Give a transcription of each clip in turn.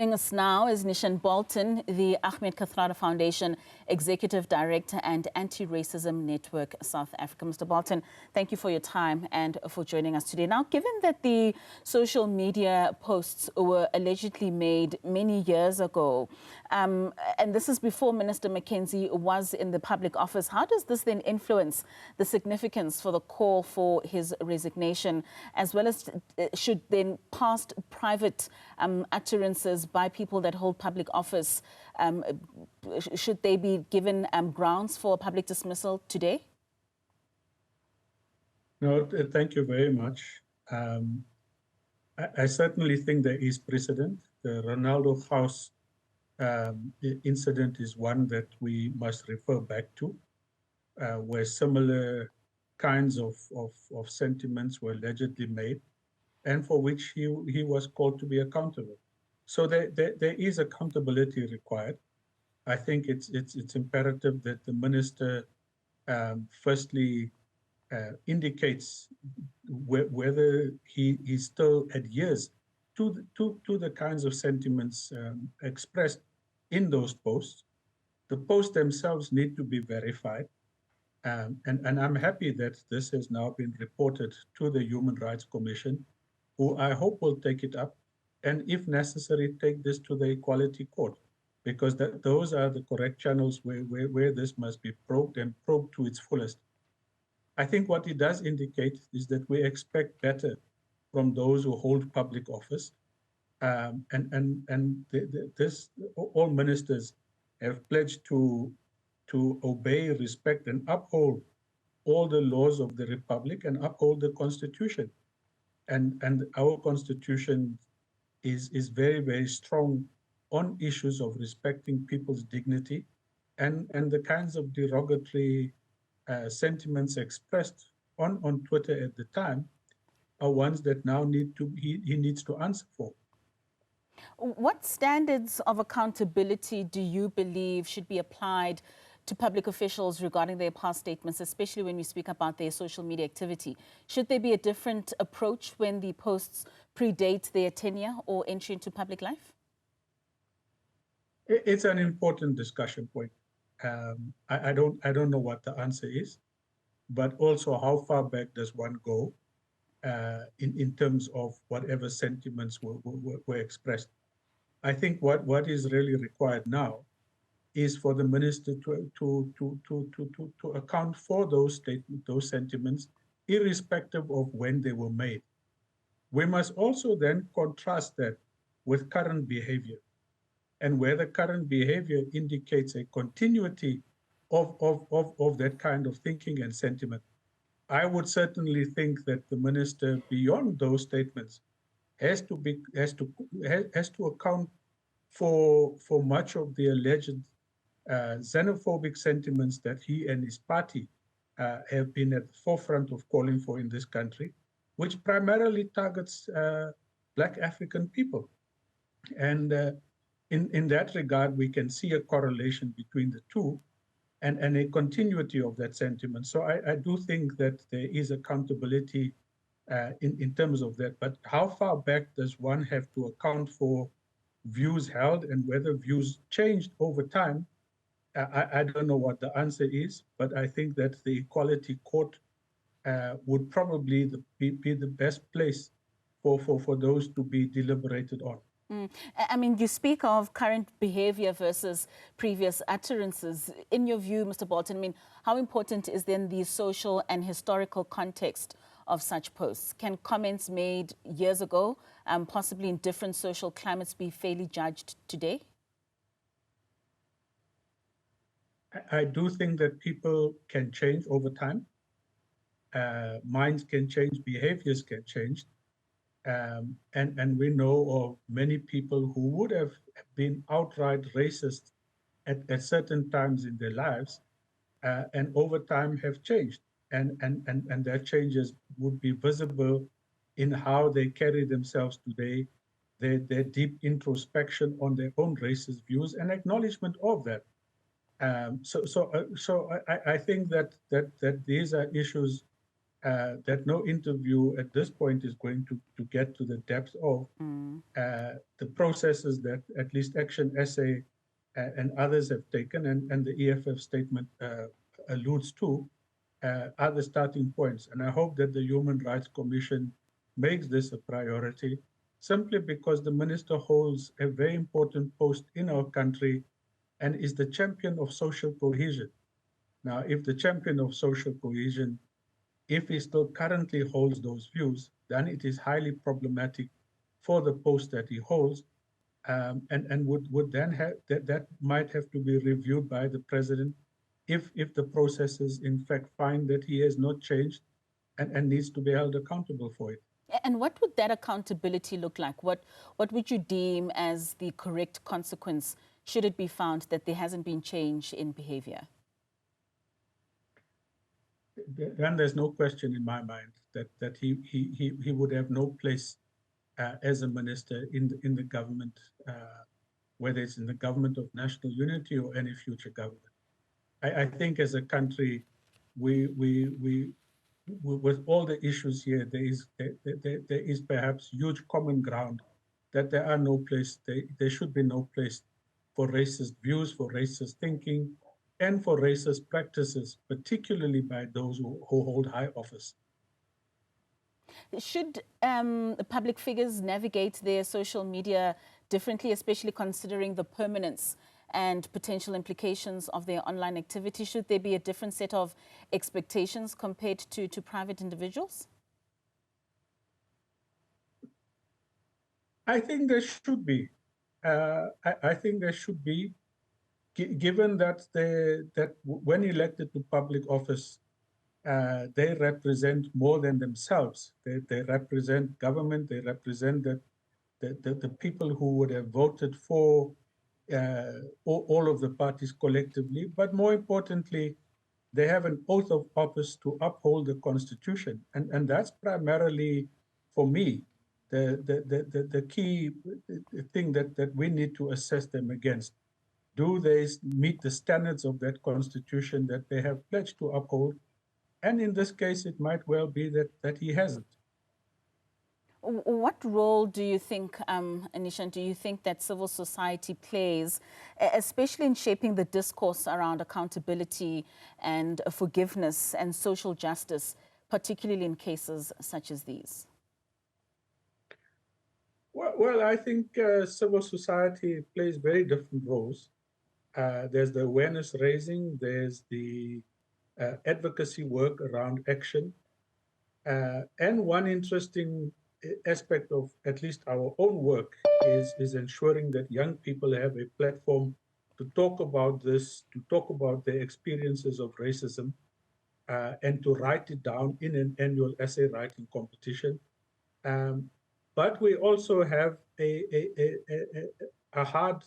Joining us now is Neeshan Bolton, the Ahmed Kathrada Foundation Executive Director and Anti-Racism Network South Africa. Mr. Bolton, thank you for your time and for joining us today. Now, given that the social media posts were allegedly made many years ago, and this is before Minister McKenzie was in the public office, how does this then influence the significance for the call for his resignation, as well as should then past private utterances by people that hold public office, should they be given grounds for public dismissal today? No, thank you very much. I certainly think there is precedent. The Ronaldo House incident is one that we must refer back to, where similar kinds of sentiments were allegedly made, and for which he was called to be accountable. So there is accountability required. I think it's imperative that the minister firstly indicates whether he still adheres to the kinds of sentiments expressed in those posts. The posts themselves need to be verified. And I'm happy that this has now been reported to the Human Rights Commission, who I hope will take it up, and if necessary, take this to the Equality Court, because those are the correct channels where this must be probed and probed to its fullest. I think what it does indicate is that we expect better from those who hold public office. All ministers have pledged to obey, respect, and uphold all the laws of the Republic and uphold the Constitution. And our Constitution is very, very strong on issues of respecting people's dignity, and the kinds of derogatory sentiments expressed on Twitter at the time are ones that now he needs to answer for. What standards of accountability do you believe should be applied to public officials regarding their past statements, especially when we speak about their social media activity? Should there be a different approach when the posts predate their tenure or entry into public life? It's an important discussion point. I don't know what the answer is, but also how far back does one go in terms of whatever sentiments were expressed. I think what is really required now is for the minister to account for those statements, those sentiments, irrespective of when they were made. We must also then contrast that with current behavior, and where the current behavior indicates a continuity of that kind of thinking and sentiment. I would certainly think that the minister, beyond those statements, has to account for much of the alleged xenophobic sentiments that he and his party have been at the forefront of calling for in this country, which primarily targets Black African people. And in that regard, we can see a correlation between the two and a continuity of that sentiment. So I do think that there is accountability in terms of that. But how far back does one have to account for views held and whether views changed over time? I don't know what the answer is, but I think that the Equality Court would probably be the best place for those to be deliberated on. I mean, you speak of current behavior versus previous utterances. In your view, Mr. Bolton, I mean, how important is then the social and historical context of such posts? Can comments made years ago, possibly in different social climates, be fairly judged today? I do think that people can change over time. Minds can change, behaviors can change. And we know of many people who would have been outright racist at certain times in their lives, and over time have changed. And their changes would be visible in how they carry themselves today, their deep introspection on their own racist views and acknowledgement of that. So I think that these are issues that no interview at this point is going to get to the depth of the processes that at least Action SA and others have taken, and the EFF statement alludes to, are the starting points. And I hope that the Human Rights Commission makes this a priority, simply because the minister holds a very important post in our country and is the champion of social cohesion. Now, if the champion of social cohesion, if he still currently holds those views, then it is highly problematic for the post that he holds, and would then have that might have to be reviewed by the president if the processes in fact find that he has not changed and needs to be held accountable for it. And what would that accountability look like? What would you deem as the correct consequence should it be found that there hasn't been change in behavior? Then there's no question in my mind that he would have no place as a minister in the government, whether it's in the government of national unity or any future government. I think as a country, we with all the issues here, there is perhaps huge common ground that there are no place, there should be no place for racist views, for racist thinking, and for racist practices, particularly by those who hold high office. Should public figures navigate their social media differently, especially considering the permanence and potential implications of their online activity? Should there be a different set of expectations compared to private individuals? I think there should be. I think there should be, given that when elected to public office, they represent more than themselves. They represent government. They represent the people who would have voted for all of the parties collectively. But more importantly, they have an oath of office to uphold the Constitution, and that's primarily, for me, the key thing that we need to assess them against. Do they meet the standards of that Constitution that they have pledged to uphold? And in this case, it might well be that he hasn't. What role do you think, Neeshan, do you think that civil society plays, especially in shaping the discourse around accountability and forgiveness and social justice, particularly in cases such as these? Well, I think civil society plays very different roles. There's the awareness raising, there's the advocacy work around action. And one interesting aspect of at least our own work is ensuring that young people have a platform to talk about this, to talk about their experiences of racism, and to write it down in an annual essay writing competition. But we also have a hard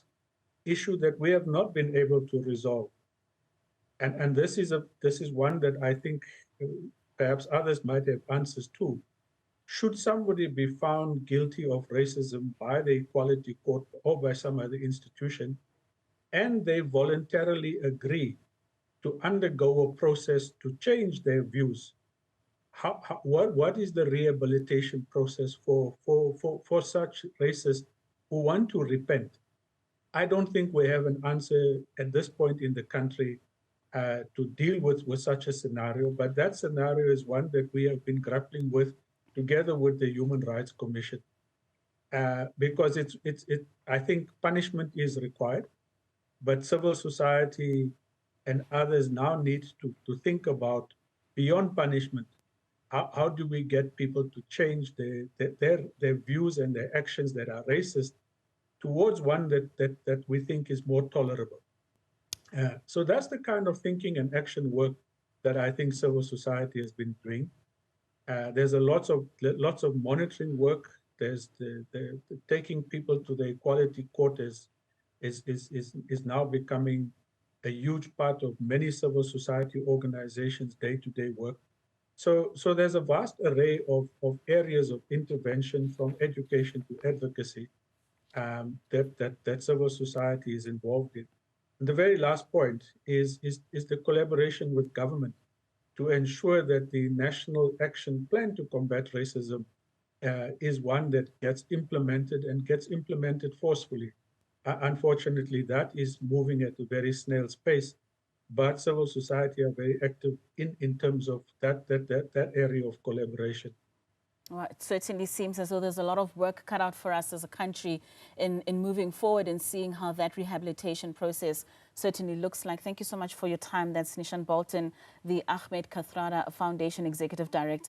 issue that we have not been able to resolve. And this is one that I think perhaps others might have answers to. Should somebody be found guilty of racism by the Equality Court or by some other institution, and they voluntarily agree to undergo a process to change their views, what is the rehabilitation process for such racists who want to repent? I don't think we have an answer at this point in the country to deal with such a scenario, but that scenario is one that we have been grappling with together with the Human Rights Commission, because I think punishment is required, but civil society and others now need to think about beyond punishment. How do we get people to change their views and their actions that are racist towards one that we think is more tolerable? So that's the kind of thinking and action work that I think civil society has been doing. There's lots of monitoring work. There's the taking people to the Equality Court is now becoming a huge part of many civil society organizations' day-to-day work. So there's a vast array of areas of intervention, from education to advocacy, that civil society is involved in. And the very last point is the collaboration with government. to ensure that the National Action Plan to Combat Racism is one that gets implemented and gets implemented forcefully. Unfortunately, that is moving at a very snail's pace, but civil society are very active in terms of that area of collaboration. Well, it certainly seems as though there's a lot of work cut out for us as a country in moving forward and seeing how that rehabilitation process certainly looks like. Thank you so much for your time. That's Neeshan Bolton, the Ahmed Kathrada Foundation Executive Director.